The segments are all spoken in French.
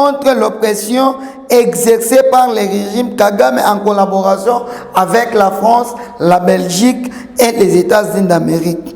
contre l'oppression exercée par le régime Kagame en collaboration avec la France, la Belgique et les États-Unis d'Amérique.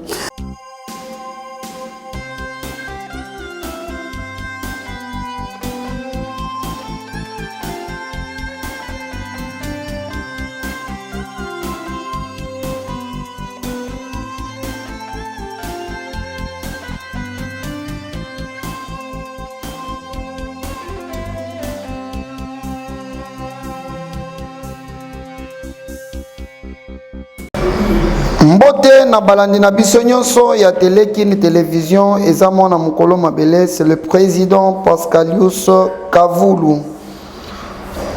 Mbote na balandi na biso nyonso ya Telekini télévision eza mwana mukolo mabele, c'est le président Pascalius Kavulu.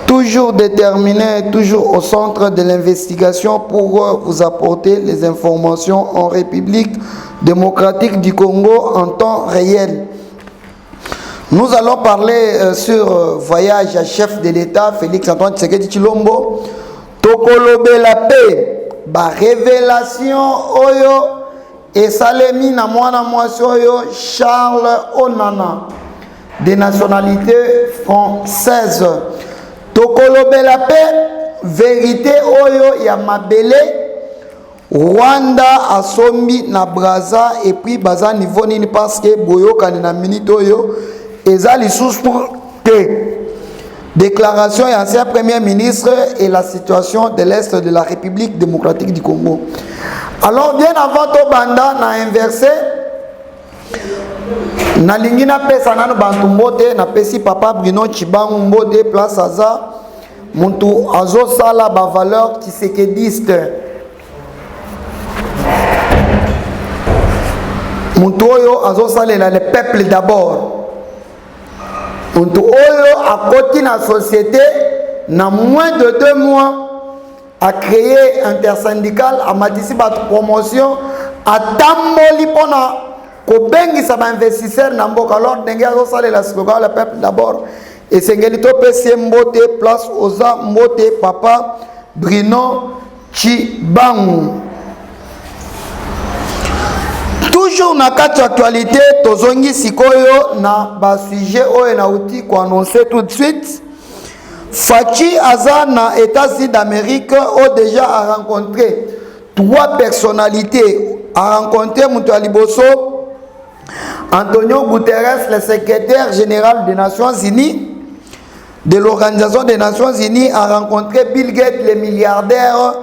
Toujours déterminé, toujours au centre de l'investigation pour vous apporter les informations en République démocratique du Congo en temps réel. Nous allons parler sur voyage à chef de l'État Félix Antoine Tshisekedi Tshilombo. Tokolobe la paix. Ba révélation oyo esalemi na mwana mwasi oyo Charles Onana de nationalité française. Tokolobe la paix, vérité oyo ya mabele. Rwanda asombi na Braza et puis baza niveau nini parce que boyoka na minute oyo eza lisusu pour que déclaration et ancien premier ministre et la situation de l'Est de la République démocratique du Congo. Alors bien avant to banda na inversé na lingi na pesa nanu bantu mbote na pesi papa Bruno Chibangu mbote place aza muntu azo sala ba valeur tshisekediste. Muntu oyo azo salela le peuple d'abord. Muntu oyo a côté na société na moins de 2 mois a créé intersyndical a matisi ba promotion a tamboli pona ko bengi sa ba investisseur na mboka alors ndenge azo sala la slogan le peuple d'abord et sengeli to pesi mbote place oza mbote papa Bruno Chibangu. Toujours na kati actualité tozongi sikoyo na ba sujet oyo na uti ko annoncer tout de suite. Fachi aza na États-Unis d'Amérique a déjà rencontré 3 personnalités. A rencontré Moutou Aliboso, Antonio Guterres, le secrétaire général des Nations Unies, de l'Organisation des Nations Unies, a rencontré Bill Gates, le milliardaire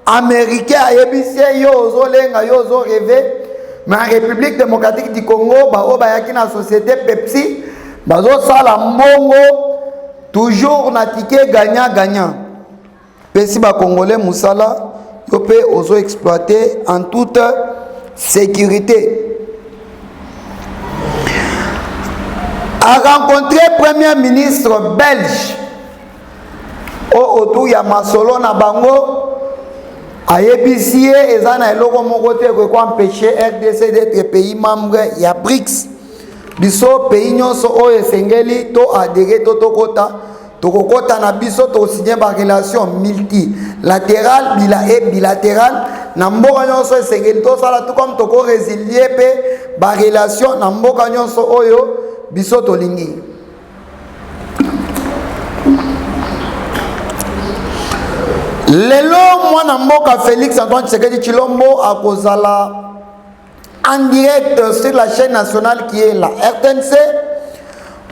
américain. A yebise yo ozolenga yo ozo rêver. Mais en République démocratique du Congo, il y a une société Pepsi, sala mbongo, toujours na ticket gagnant-gagnant. Pepsi ba Congolais Moussala, yo peut ozo exploiter en toute sécurité. A rencontré Premier ministre belge, autour ya masolo na bango, Ayebisi ezana eloko moko te ko empêcher RDC d'être pays membre ya BRICS. Biso pays nyonso oyo esengeli to adhérer to tokokota na biso to signer ba relation multilatérale bilatérale na mboka nyonso esengeli to sala tout comme toko résilier pe ba relation na mboka nyonso oyo biso to lingi. Lelo mwana mboka Félix Antoine Tshisekedi Tshilombo a kozala en direct sur la chaîne nationale qui est la RTNC.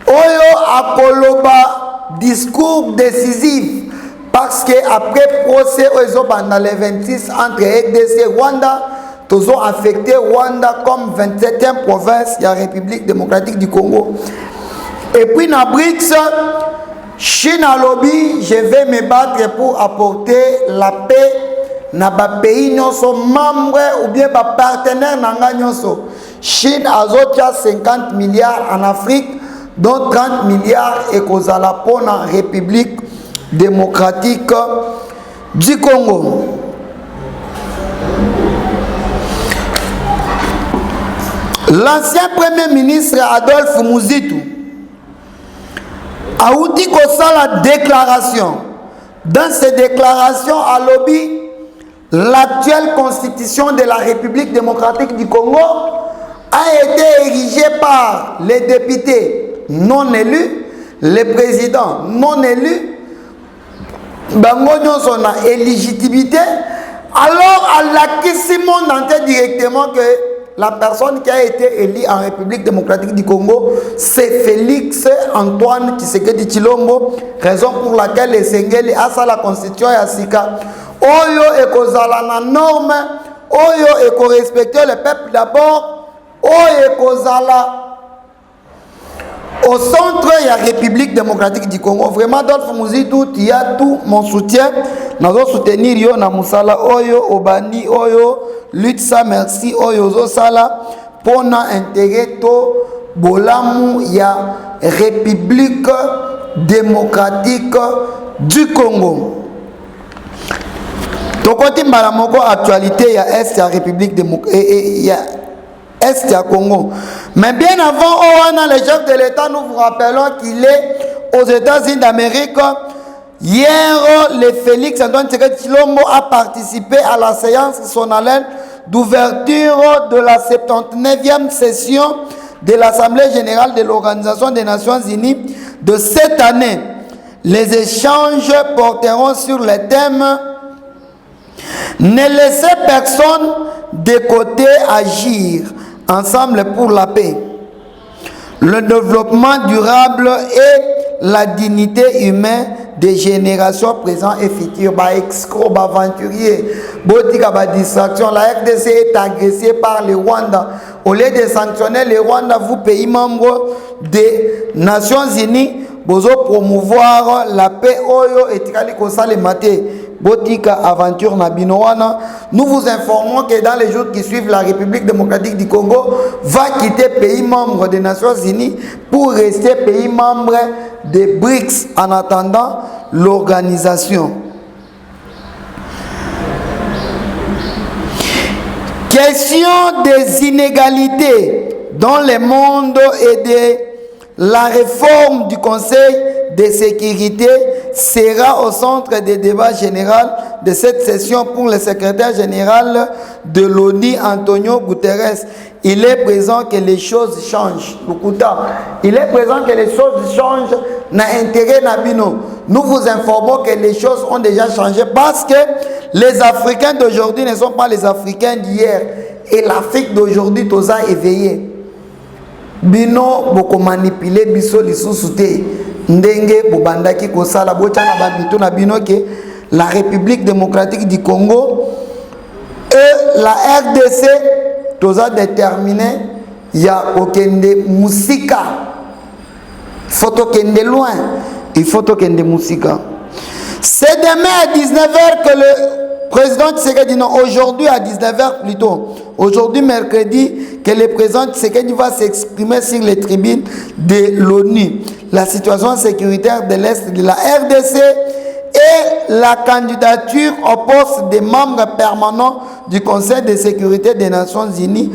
Oyo a koloba discours décisif parce que après procès oyo banda le 26 entre RDC et Rwanda, tous ont affecté Rwanda comme 27e province de la République démocratique du Congo. Et puis na BRICS Chine a lobby, je vais me battre pour apporter la paix na ba pays nyonso membre ou bien ba partenaire nanga nyonso. Chine a zotia 50 milliards en Afrique, dont 30 milliards et kozala pour la République démocratique du Congo. L'ancien premier ministre Adolphe Muzitu a outi la déclaration. Dans ces déclarations à lobby, l'actuelle constitution de la République démocratique du Congo a été érigée par les députés non élus, les présidents non élus, bango nyonso na éligibilité, alors à la monde entier directement que la personne qui a été élue en République démocratique du Congo, c'est Félix Antoine Tshisekedi Tshilombo, raison pour laquelle les Sengeli a sa la constitution ya sika oyo ekozala na norme, oyo eko respecter le peuple d'abord, oyo ekozala au centre de la République démocratique du Congo. Vraiment, Dolph Muzitu, tu as tout mon soutien. Nous allons soutenir yo na musala oyo, obani oyo, Lutsa, merci oyo zo sala, pour na intérêt to bolamu ya République démocratique du Congo. Tokoti mbalamoko actualité ya Est ya République démocratique Est du Congo. Mais bien avant, le chef de l'État, nous vous rappelons qu'il est aux États-Unis d'Amérique. Hier, le Félix Antoine Tshisekedi Tshilombo a participé à la séance solennelle d'ouverture de la 79e session de l'Assemblée générale de l'Organisation des Nations Unies de cette année. Les échanges porteront sur le thème « Ne laissez personne de côté agir ». Ensemble pour la paix, le développement durable et la dignité humaine des générations présentes et futures. Escrocs, aventuriers, botika, distraction. La RDC est agressée par le Rwanda. Au lieu de sanctionner le Rwanda, vous pays membres des Nations Unies, vous promouvoir la paix. Oyo et tikali kosale mate. Botika aventure na binowana. Nous vous informons que dans les jours qui suivent, la République démocratique du Congo va quitter pays membre des Nations Unies pour rester pays membre des BRICS en attendant l'organisation. Question des inégalités dans le monde et de la réforme du Conseil de sécurité sera au centre des débats généraux de cette session pour le secrétaire général de l'ONU, Antonio Guterres. Il est présent que les choses changent. Il est présent que les choses changent. N'a intérêt Nabino. Nous vous informons que les choses ont déjà changé parce que les Africains d'aujourd'hui ne sont pas les Africains d'hier. Et l'Afrique d'aujourd'hui, tous a éveillé. Bino boko manipuler biso lisusu te ndenge bobandaki kosala bochana babitu na bino ke la République démocratique du Congo et la RDC toza déterminé ya okende musika, faut okende loin, il faut okende musika. C'est demain à 19h que le président Tshisekedi, non, aujourd'hui à 19h plutôt, aujourd'hui mercredi, que le président Tshisekedi va s'exprimer sur les tribunes de l'ONU. La situation sécuritaire de l'Est de la RDC et la candidature au poste des membres permanents du Conseil de sécurité des Nations Unies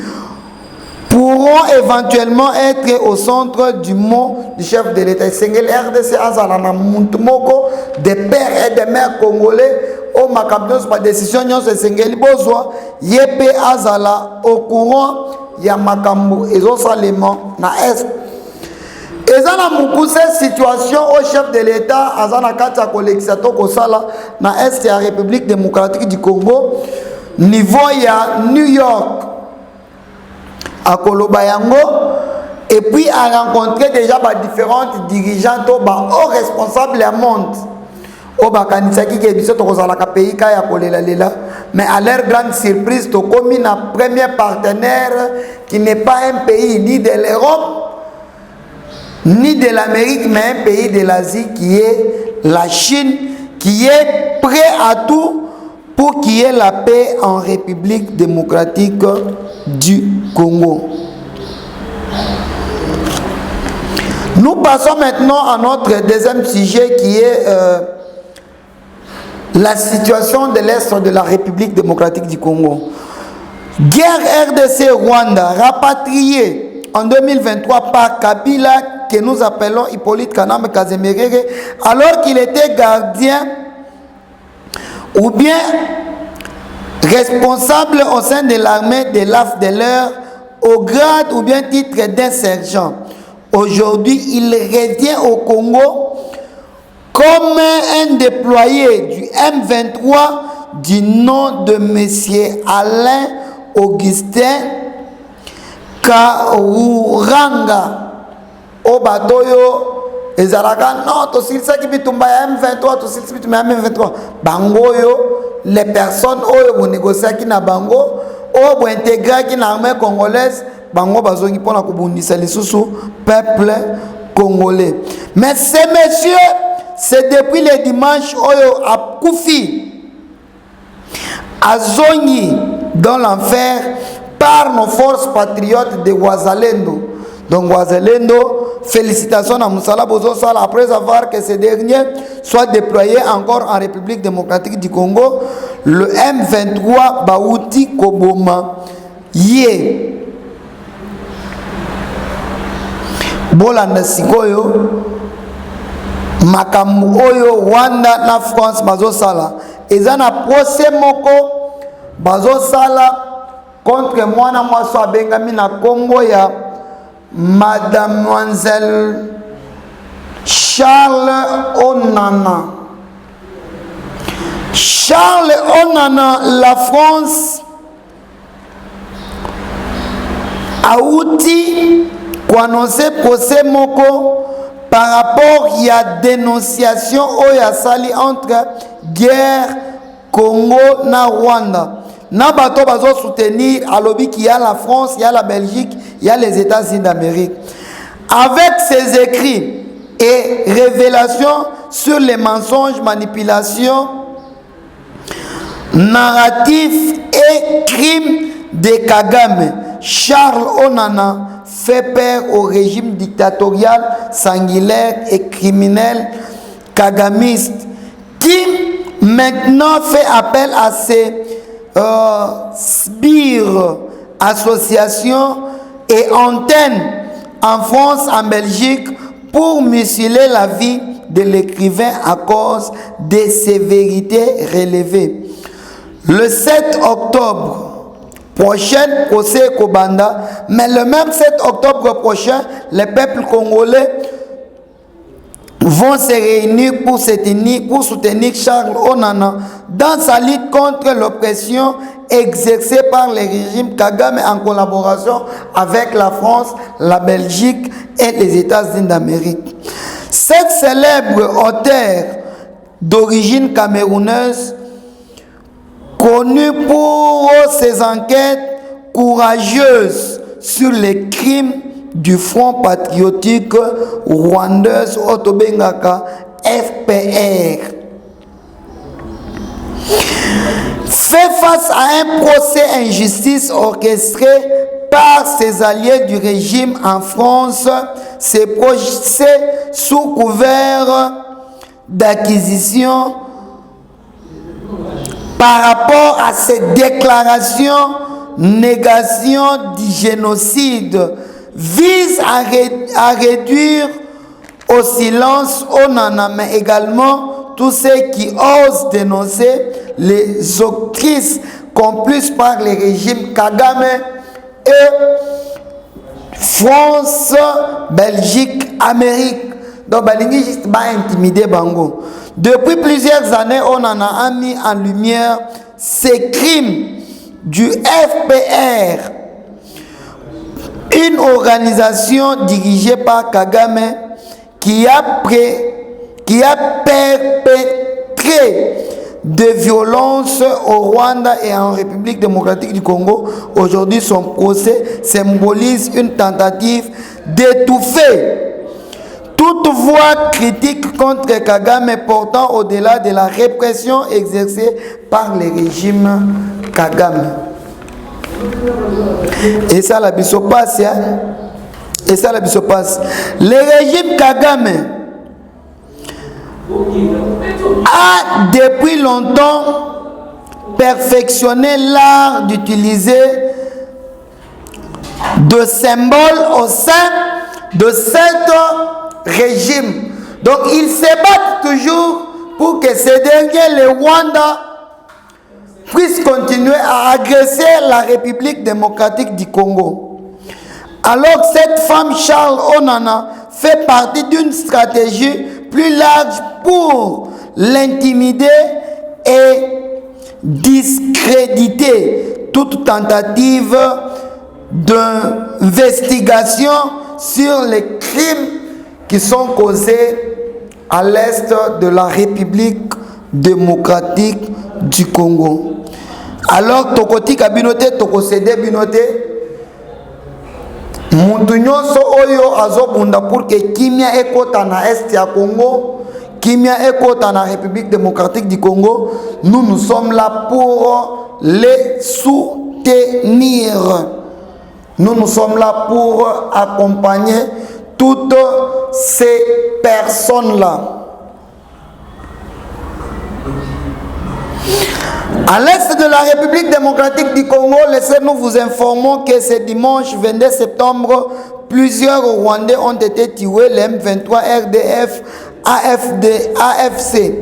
pourront éventuellement être au centre du mot du chef de l'État. Sengel RDC azalana muntumoko des pères et des mères congolais au makambios par décision nyonso Sengeli bozwa yepe azala au courant ya makambo ezosalema na est. Ezana mukuse situation au chef de l'État azana kati ya kolekisa to kosala na est ya République démocratique du Congo niveau ya New York à Kolobayango et puis à rencontrer déjà différentes dirigeants hauts responsables du monde au bakanisaki ke biso to kozala ka pays ka ya kolela lela, mais à leur grande surprise to komi na premier partenaire qui n'est pas un pays ni de l'Europe ni de l'Amérique mais un pays de l'Asie qui est la Chine, qui est prêt à tout pour qu'il y ait la paix en République démocratique du Congo. Nous passons maintenant à notre deuxième sujet qui est la situation de l'Est de la République démocratique du Congo. Guerre RDC-Rwanda, rapatriée en 2023 par Kabila, que nous appelons Hippolyte Kanambe Kazemerere, alors qu'il était gardien ou bien responsable au sein de l'armée de l'AFDLR au grade ou bien titre d'un sergent. Aujourd'hui, il revient au Congo comme un déployé du M23 du nom de M. Alain Augustin Kaouranga. Au batoyo ezalaka non tosilisa bitumba ya M23 tosilisa bitumba ya M23 bangoyo les personnes oyo bo négociaki na bango oyo bo intégraki na armée congolaise bango bazongi pona kobundisa lisusu peuple congolais. Mais ces messieurs, c'est depuis le dimanche oyo akufi azongi dans l'enfer par nos forces patriotes de Ouazalendo. Donc Ouazalendo, félicitations à Moussala Bozosala après avoir que ces derniers soient déployés encore en République démocratique du Congo. Le M23 Baouti Koboma Yé Bolanda Sikoyo Makambu Oyo Wanda na France Bazosala Ezana procès moko Bazosala contre moi na mwaso abengami na Congo ya Mademoiselle Charles Onana. Charles Onana, la France a outil pour annoncer procès moko par rapport à la dénonciation oya sali entre guerre Congo na Rwanda. Na bato bazo soutenir à lobby qui y a la France, il y a la Belgique, il y a les États-Unis d'Amérique. Avec ces écrits et révélations sur les mensonges, manipulations, narratifs et crimes de Kagame, Charles Onana fait peur au régime dictatorial, sanguinaire et criminel kagamiste qui maintenant fait appel à ses sbires, associations et antennes en France, en Belgique pour museler la vie de l'écrivain à cause de ses vérités relevées. Le 7 octobre prochain, procès Kobanda, mais le même 7 octobre prochain, les peuples congolais vont se réunir pour soutenir Charles Onana dans sa lutte contre l'oppression exercée par le régime Kagame en collaboration avec la France, la Belgique et les États-Unis d'Amérique. Cette célèbre auteure d'origine camerounaise, connue pour ses enquêtes courageuses sur les crimes du Front patriotique rwandais Otobengaka FPR, fait face à un procès injustice orchestré par ses alliés du régime en France. Ces procès sous couvert d'acquisition par rapport à cette déclaration négation du génocide vise à réduire au silence Onana, mais également tous ceux qui osent dénoncer les octrices complices par les régimes Kagame et France, Belgique, Amérique. Donc, Balingi juste pas intimider Bango. Depuis plusieurs années, Onana a mis en lumière ces crimes du FPR, une organisation dirigée par Kagame qui a perpétré des violences au Rwanda et en République démocratique du Congo. Aujourd'hui, son procès symbolise une tentative d'étouffer toute voix critique contre Kagame portant au-delà de la répression exercée par le régime Kagame. Et ça la biso passe, hein? Et ça la biso passe. Le régime Kagame a depuis longtemps perfectionné l'art d'utiliser de symboles au sein de cet régime. Donc ils se battent toujours pour que ces derniers, le Rwanda, puissent continuer à agresser la République démocratique du Congo. Alors cette femme Charles Onana fait partie d'une stratégie plus large pour l'intimider et discréditer toute tentative d'investigation sur les crimes qui sont causés à l'est de la République démocratique du Congo. Alors, tokoti kabinote, tokosede binote, muntu nyonso oyo azobunda pour que kimia ekota na est ya Congo, kimia ekota na République démocratique du Congo, nous sommes là pour les soutenir. Nous sommes là pour accompagner toutes ces personnes-là. À l'est de la République démocratique du Congo, laissez-nous vous informer que ce dimanche 22 septembre, plusieurs Rwandais ont été tués, les M23, RDF, AFC.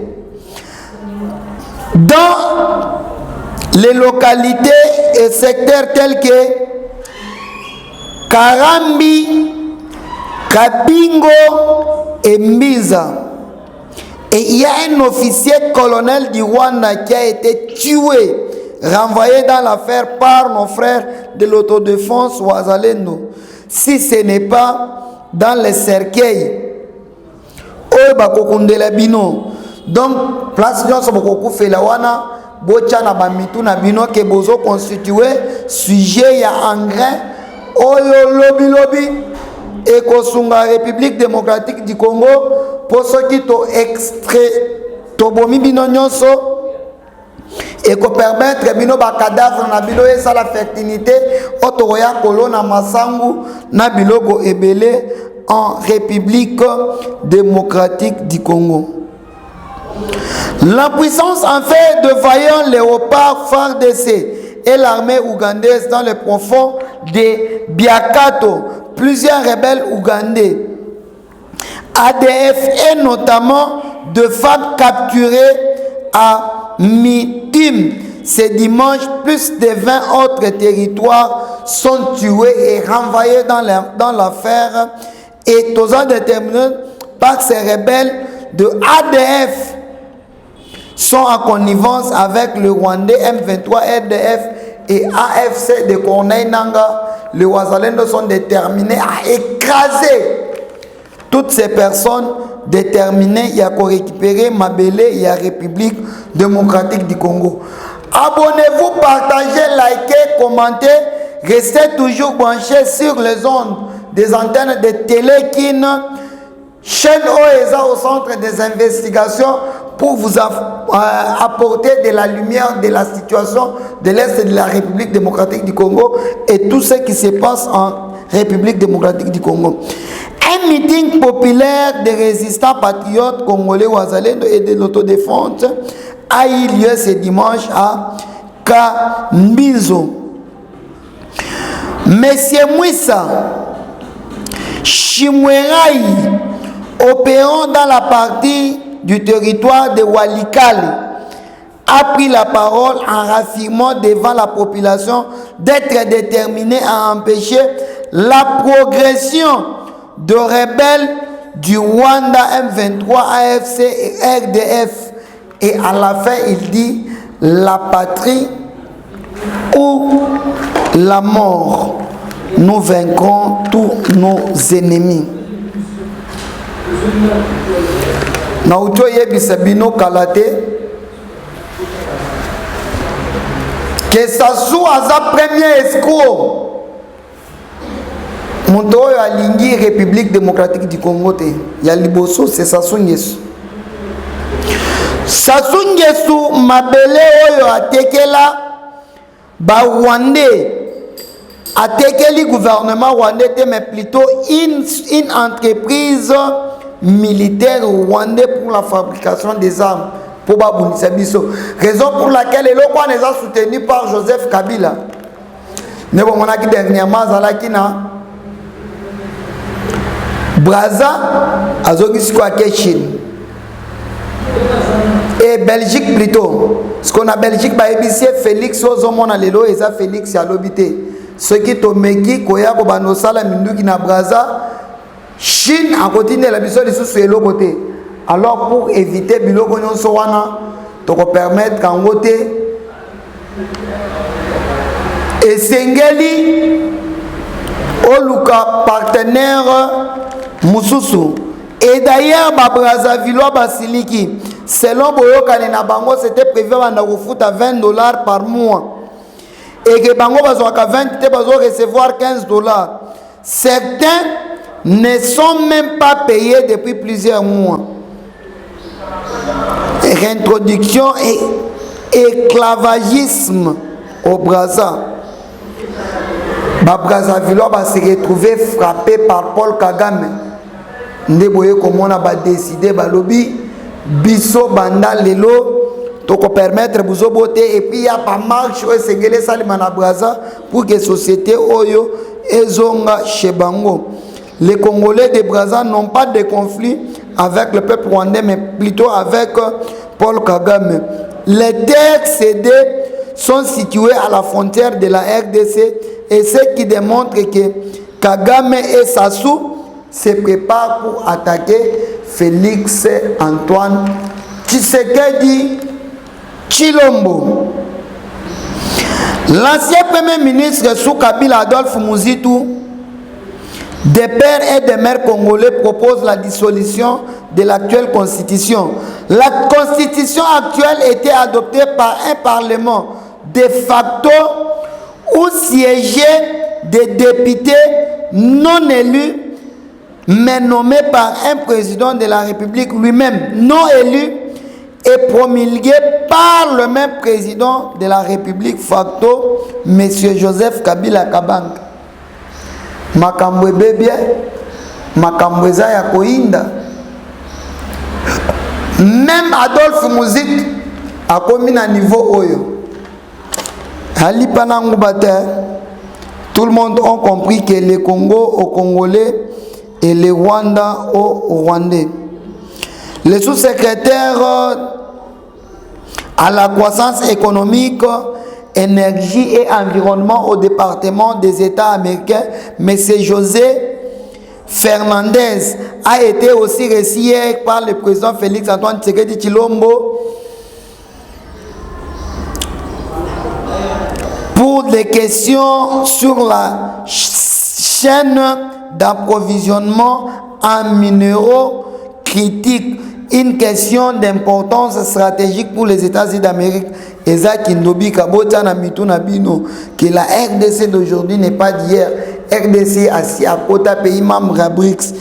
Dans les localités et secteurs tels que Karambi, Kabingo et Mbiza. Et il y a un officier colonel du Rwanda qui a été tué, renvoyé dans l'affaire par nos frères de l'autodéfense Wazalendo. Si ce n'est pas dans les cercueils, donc, place Nyonso Bokoku Felawana, Bochana Bamitu Nabino, que Bozo constitué, sujet ya engrais, Oyo Lobby Lobby, et Kosunga République démocratique du Congo, pour ceux qui ont extrait Tobomi Bino Nyonso, et qu'on permettre Bino Bakadavre Nabilo et ça la fertilité, Otoroya Kolona Masangu, Nabilogo Ebele, en République démocratique du Congo. L'impuissance en fait de vaillants léopards FARDC et l'armée ougandaise dans les profonds de Biakato, plusieurs rebelles ougandais, ADF et notamment de femmes capturées à Mitim. Ce dimanche, plus de 20 autres territoires sont tués et renvoyés dans l'affaire et tous déterminés par ces rebelles de ADF sont en connivence avec le Rwandais M23, RDF et AFC de Corneille Nanga. Les Wazalendo sont déterminés à écraser toutes ces personnes déterminées à récupérer Mabele et la République démocratique du Congo. Abonnez-vous, partagez, likez, commentez. Restez toujours branchés sur les ondes des antennes de Télékin, chaîne OESA au centre des investigations pour vous apporter de la lumière de la situation de l'Est de la République démocratique du Congo et tout ce qui se passe en République démocratique du Congo. Un meeting populaire des résistants patriotes congolais Wazalendo et de l'autodéfense a eu lieu ce dimanche à Kambizo. Monsieur Mouissa Chimwerai, opérant dans la partie du territoire de Walikale, a pris la parole en raffirmant devant la population d'être déterminé à empêcher la progression de rebelles du Rwanda M23, AFC et RDF. Et à la fin, il dit la patrie ou la mort. Nous vaincrons tous nos ennemis. Nauto Yebisabino Kalate, que ça soit sa premier escroc. Monto ya lingi République démocratique du Congo te ya liboso c'est Sassou Nguesso. Sassou Nguesso mabele oyo atekela ba Rwandais atekeli gouvernement rwandais mais plutôt une entreprise militaire rwandais pour la fabrication des armes pour babunisa biso, raison pour laquelle le roi les a soutenu par Joseph Kabila. Ne bon monaki dernièrement zalaki na Braza azogisi kwa Chine et Belgique plutôt. Ce qu'on a Belgique ba ébicier Félix Ozomona lelo eza Félix ya lobité. ce qui tomeki koya ko banosala minduki na Braza Chine a continué la mission de sous le côté. Alors pour éviter biloko nyonso wana to ko permettre kangote et sengeli oluka partenaire mususu. Et d'ailleurs ba Brazzaville ba siliki selon boyokane na bango c'était prévu banda ko futa $20 par mois. Et que bango bazwaka 20 te bazo recevoir $15. Certains ne sont même pas payés depuis plusieurs mois. Réintroduction et esclavagisme au Brazza. Brazzaville va se retrouver frappé par Paul Kagame. Ndeboye komona ba décider ba lobby biso banda lelo to ko permettre buzo bote et puis il y a pas marche au sengele salima na Brazza pour que société oyo ezonga chez bango. Les Congolais de Brazza n'ont pas de conflit avec le peuple rwandais, mais plutôt avec Paul Kagame. Les terres cédées sont situées à la frontière de la RDC et ce qui démontre que Kagame et Sassou se préparent pour attaquer Félix Antoine Tshisekedi Tshilombo. L'ancien premier ministre sous Kabila Adolphe Muzitu, des pères et des mères congolais, propose la dissolution de l'actuelle constitution. La constitution actuelle était adoptée par un parlement de facto où siégeaient des députés non élus mais nommés par un président de la République lui-même non élu et promulgué par le même président de la République facto, M. Joseph Kabila Kabange. Makambo bébé, makambo ya koinda. Même Adolphe Muzitu a commis un niveau oyo. Ali panangu bate, tout le monde a compris que le Congo au Congolais et le Rwanda au Rwandais. Le sous-secrétaire à la croissance économique, énergie et environnement au département des États américains, M. José Fernandez, a été aussi reçu hier par le président Félix Antoine Tshisekedi Tshilombo pour des questions sur la chaîne d'approvisionnement en minéraux critiques, une question d'importance stratégique pour les États-Unis d'Amérique. Et ça qui nous dit que la RDC d'aujourd'hui n'est pas d'hier. RDC assis à kota pays membre à BRICS.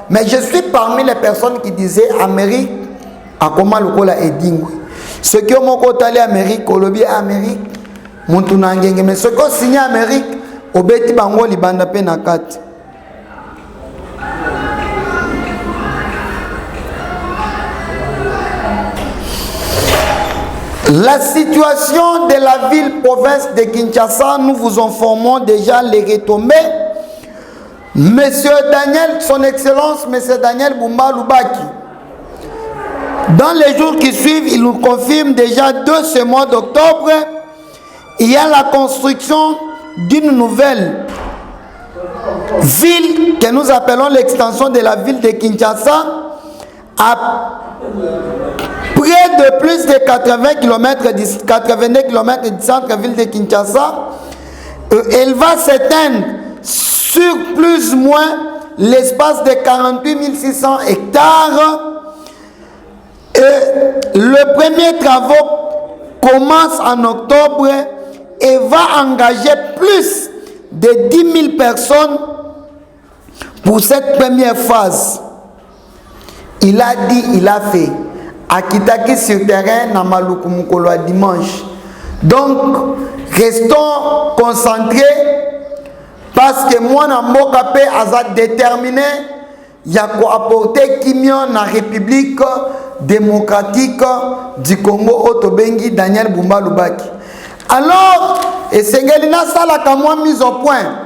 Mais je suis parmi les personnes qui disaient Amérique a comment le cola est dingue. Ce qui ont côté Amérique, Colombie Amérique, Montunangenge, mais ce qui ont signé Amérique, au Beti Bango Libanda Penakat. La situation de la ville-province de Kinshasa, nous vous informons déjà les retombées. Monsieur Daniel, son Excellence, Monsieur Daniel Bumba Lubaki, dans les jours qui suivent, il nous confirme déjà ce mois d'octobre, il y a la construction d'une nouvelle ville que nous appelons l'extension de la ville de Kinshasa à près de plus de 80 km, 82 km du centre-ville de Kinshasa. Elle va s'éteindre sur plus ou moins l'espace de 48 600 hectares. Et le premier travaux commence en octobre et va engager plus de 10 000 personnes pour cette première phase. Il a dit, il a fait. Akitaki sur terrain na maluku mukolo à dimanche. Donc, restons concentrés parce que moi, na mboka pe aza déterminé, ya ko apporter kimio na République démocratique du Congo Otobengi Daniel Bumba Lubaki. Alors, et Sengelina sala kamwa mise au point.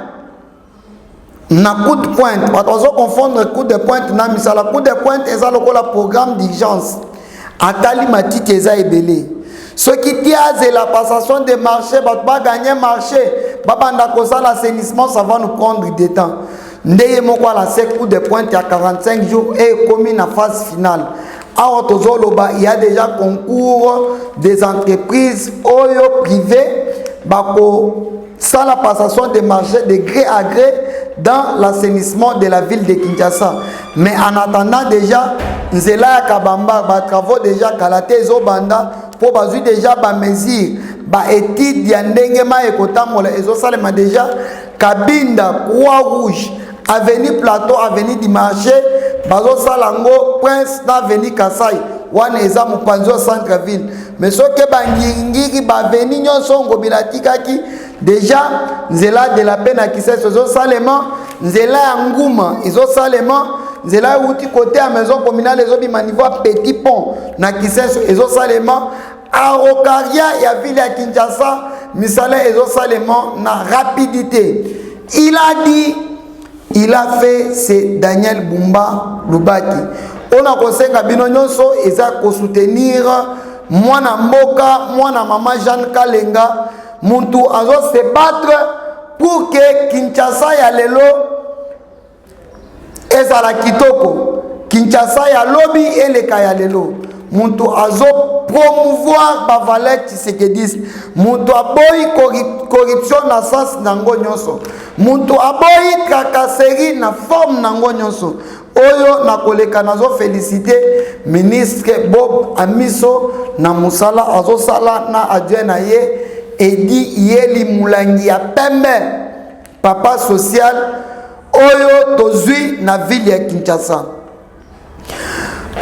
Na coup de pointe, parce qu'on confond coup de pointe na misala coup de pointe et ça le programme d'urgence. Atali matiti eza ebele. Ce qui tient la passation des marchés, va gagner marché, l'assainissement, ça va nous prendre du temps. Ndeye moko la sec coup de pointe à 45 jours et commis en phase finale. Alors, il y a déjà concours des entreprises privées, sans la passation des marchés de gré à gré dans l'assainissement de la ville de Kinshasa. Mais en attendant déjà, Nzela Kabamba, travaux déjà Kalate Zobanda, pour baser déjà ba mesure, ba étude ya ndengema ekotambola ezosalema déjà Kabinda Croix-Rouge, avenue Plateau, avenue du marché, bazo salango Prince na avenue Kasai, wana eza mopanzo centre ville. Mais ce que bangingiri ba avenue nyonso ngobilatikaki déjà Nzela de la peine à Kisese ezosalema, Nzela ya Nguma ezosalema, Nzela uti côté à maison communale ezobima niveau petit pont na Kisese ezosalema, Arokaria ya ville ya Kinshasa misala ezosalema na rapidité. Il a dit, il a fait, c'est Daniel Bumba Lubaki. On a conseillé à Bino Nyonso et ça pour soutenir Mwana Mboka, Mwana Mama Jeanne Kalenga, Muntu Azo se battre pour que Kinshasa ya lelo ezala kitoko. Kinshasa ya lobby et le kaya lelo. Muntu Azo promouvoir ba valeur Tshisekedi. Muntu aboyi corruption na sens nango nyonso. Muntu aboyi tracasserie na forme nango nyonso. Oyo na koleka nazo féliciter ministre Bob Amiso na musala azo sala na adjoint na ye Edi Yeli Mulangi ya pembe papa social oyo tozui na ville ya Kinshasa.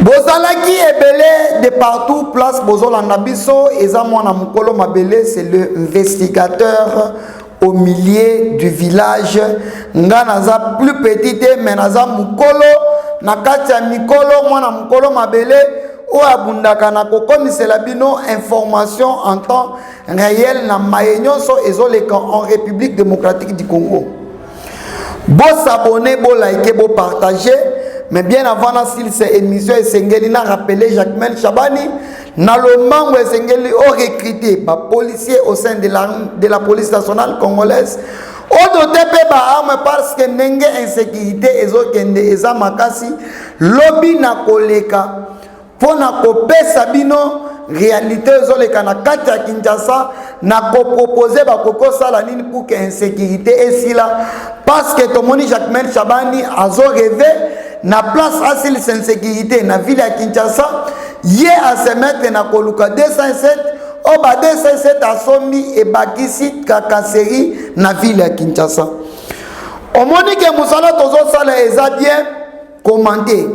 Bozalaki ebele de partout place bozolanda biso eza mwana mukolo mabele, c'est le investigateur au milieu du village. Nga naza plus petite mais naza mukolo na kati ya mikolo mwana mukolo mabele o abundaka na kokomisela bino information en temps réel na mayenyonso ezoleka en République démocratique du Congo. Bo s'abonner, bo liker, bo partager. Mais bien avant s'il cette émission Esengeli na rappelé Jacques-Mel Chabani na le membre Esengeli au recruté par policier au sein de la police nationale congolaise au doté pe ba arme parce que nenge insécurité ezokende eza makasi lobby na koleka pona kopesa bino réalité ezoleka na kati ya Kinshasa na ko proposer ba koko sala nini pour que insécurité esila parce que tomoni Jacques-Mel Chabani azo rêvé na place asile sans sécurité na ville ya Kinshasa ye a se mettre na koluka 207 o ba 207 asombi e bakisi kakaseri na ville ya Kinshasa. Omoni ke musala tozo sala eza bien commenté.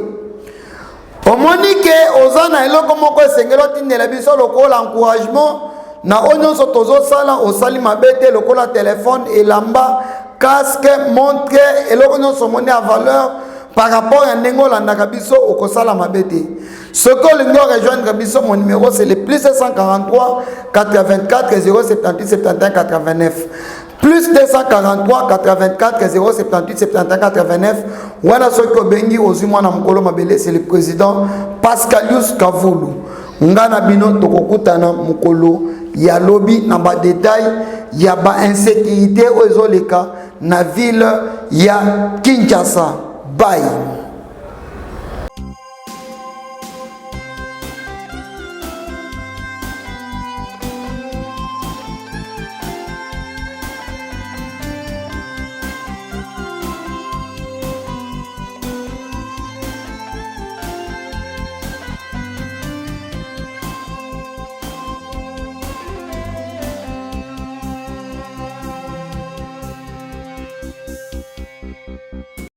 Omoni ke ozana eloko moko esengelo tindela biso lokola encouragement na onyoso tozo sala osali mabete lokola téléphone elamba casque montre eloko nyonso moni a valeur par rapport à Nengo Landakabiso au Kosala Mabete. Ce que l'Union rejoindre Biso, mon numéro c'est le plus 243 84 078 71 89. Plus 243 84 078 71 89. Wana Soko Bengi Ozumana Mukolo Mabele, c'est le président Pascalius Kavoulou. Ngana Bino Tokokutana Mukolo, ya lobby, na ba détail, ya ba insécurité aux Oleka, na ville, ya Kinshasa. Bye.